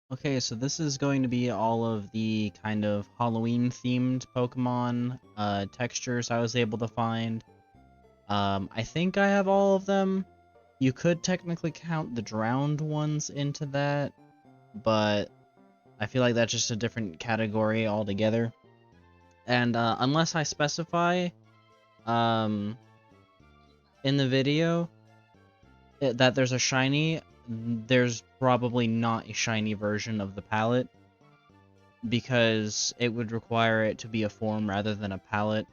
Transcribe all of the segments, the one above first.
Okay, so this is going to be all of the kind of Halloween-themed Pokemon textures I was able to find. I think I have all of them. You could technically count the drowned ones into that, but I feel like that's just a different category altogether. And unless I specify um, in the video that there's a shiny, there's probably not a shiny version of the palette, because it would require it to be a form rather than a palette.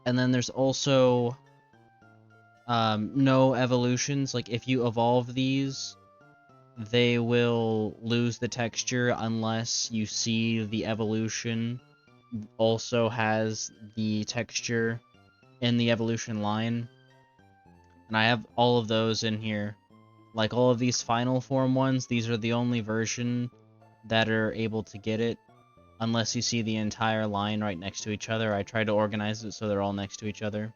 And then there's also no evolutions. Like, if you evolve these, they will lose the texture unless you see the evolution also has the texture in the evolution line. And I have all of those in here. Like, all of these final form ones, these are the only version that are able to get it, unless you see the entire line right next to each other. I tried to organize it so they're all next to each other.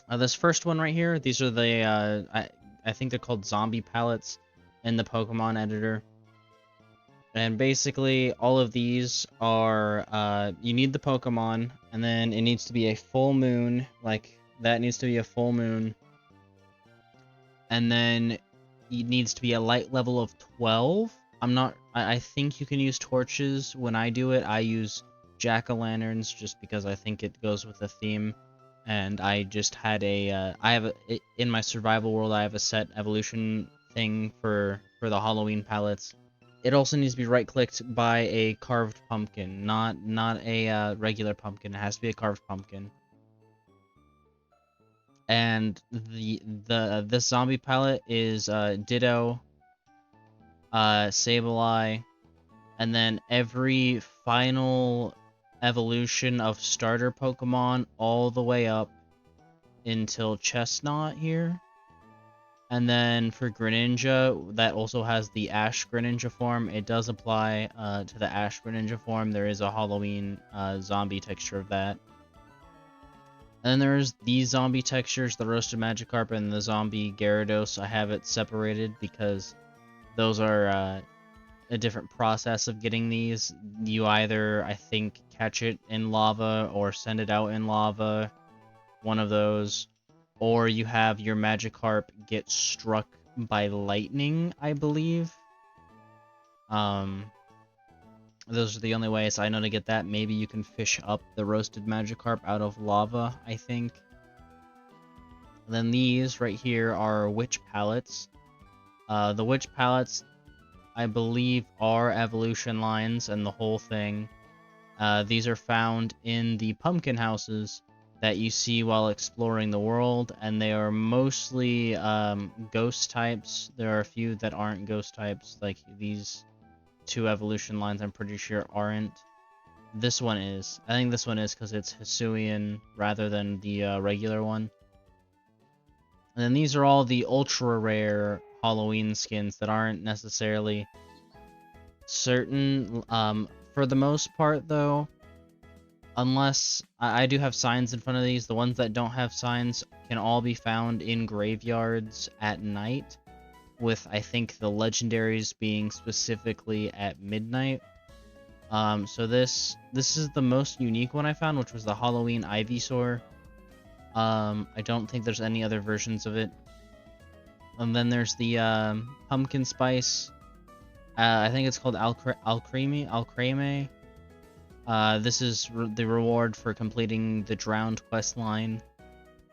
This first one right here, these are the, I think they're called zombie palettes in the Pokemon editor. And basically, all of these are, you need the Pokemon, and then it needs to be a full moon, like, that needs to be a full moon. And then it needs to be a light level of 12. I think you can use torches. When I do it, I use jack-o'-lanterns just because I think it goes with the theme. And I just had in my survival world, I have a set evolution thing for the Halloween palettes. It also needs to be right-clicked by a carved pumpkin, not a regular pumpkin. It has to be a carved pumpkin. And this zombie palette is Ditto, Sableye, and then every final evolution of starter Pokemon all the way up until Chestnut here. And then for Greninja, that also has the Ash Greninja form. It does apply to the Ash Greninja form. There is a Halloween zombie texture of that. And then there's these zombie textures, the Roasted Magikarp and the Zombie Gyarados. I have it separated because those are a different process of getting these. You either, I think, catch it in lava or send it out in lava, one of those, or you have your Magikarp get struck by lightning, I believe. Those are the only ways I know to get that. Maybe you can fish up the roasted Magikarp out of lava, I think. Then these right here are witch palettes. The witch palettes, I believe, are evolution lines and the whole thing. These are found in the pumpkin houses that you see while exploring the world, and they are mostly ghost types. There are a few that aren't ghost types, like these two evolution lines I'm pretty sure aren't. This one is. I think this one is because it's Hisuian rather than the regular one. And then these are all the ultra rare Halloween skins that aren't necessarily certain. For the most part, though, unless I do have signs in front of these, the ones that don't have signs can all be found in graveyards at night, with I think the legendaries being specifically at midnight. So this is the most unique one I found, which was the Halloween Ivysaur. I don't think there's any other versions of it. And then there's the pumpkin spice. I think it's called Alcreme. This is the reward for completing the Drowned quest line.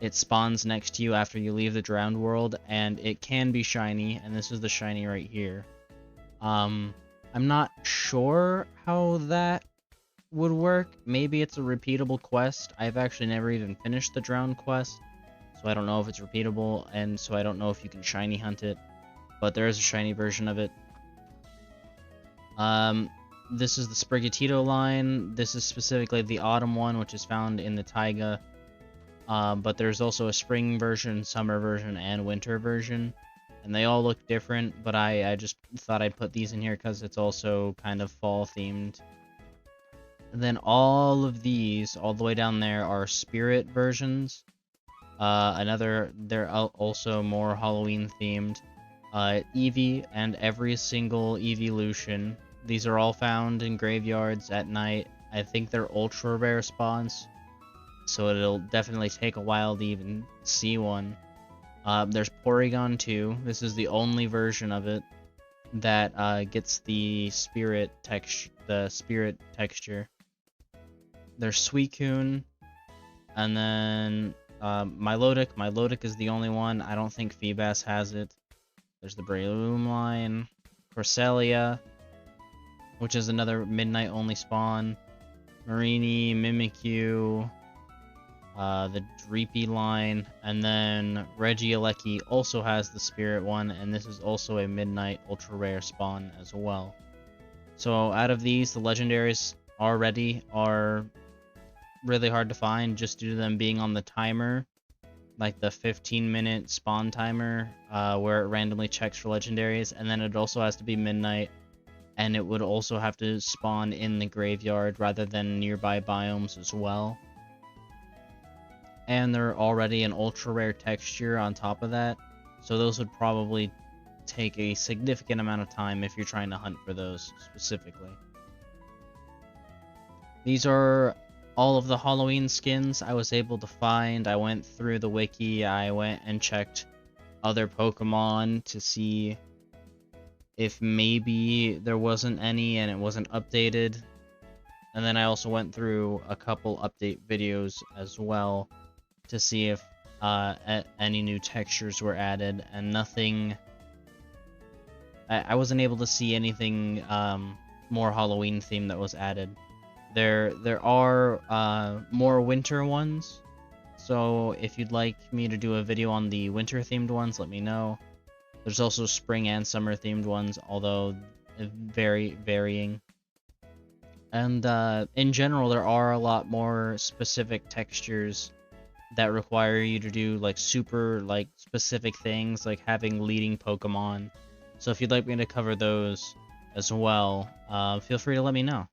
It spawns next to you after you leave the Drowned world, and it can be shiny, and this is the shiny right here. I'm not sure how that would work. Maybe it's a repeatable quest. I've actually never even finished the Drowned quest, so I don't know if it's repeatable, and so I don't know if you can shiny hunt it, but there is a shiny version of it. This is the Sprigatito line. This is specifically the autumn one, which is found in the taiga. But there's also a spring version, summer version, and winter version. And they all look different, but I just thought I'd put these in here because it's also kind of fall themed. And then all of these, all the way down there, are spirit versions. They're also more Halloween themed. Eevee and every single evolution. These are all found in graveyards at night. I think they're ultra rare spawns, so it'll definitely take a while to even see one. There's Porygon 2. This is the only version of it that gets the spirit texture. There's Suicune, and then Milotic. Milotic is the only one. I don't think Feebas has it. There's the Breloom line, Cresselia, which is another midnight only spawn, Marini, Mimikyu, the Dreepy line, and then Regieleki also has the Spirit one, and this is also a midnight ultra rare spawn as well. So out of these, the legendaries already are really hard to find just due to them being on the timer, like the 15-minute spawn timer, where it randomly checks for legendaries, and then it also has to be midnight, and it would also have to spawn in the graveyard rather than nearby biomes as well. And they're already an ultra rare texture on top of that, so those would probably take a significant amount of time if you're trying to hunt for those specifically. These are all of the Halloween skins I was able to find. I went through the wiki, I went and checked other Pokemon to see if maybe there wasn't any and it wasn't updated. And then I also went through a couple update videos as well to see if any new textures were added, and nothing. I wasn't able to see anything more Halloween themed that was added. There are more winter ones, so if you'd like me to do a video on the winter themed ones, let me know. There's also spring and summer themed ones, although very varying. And in general, there are a lot more specific textures that require you to do like super like specific things, like having leading Pokemon. So if you'd like me to cover those as well, feel free to let me know.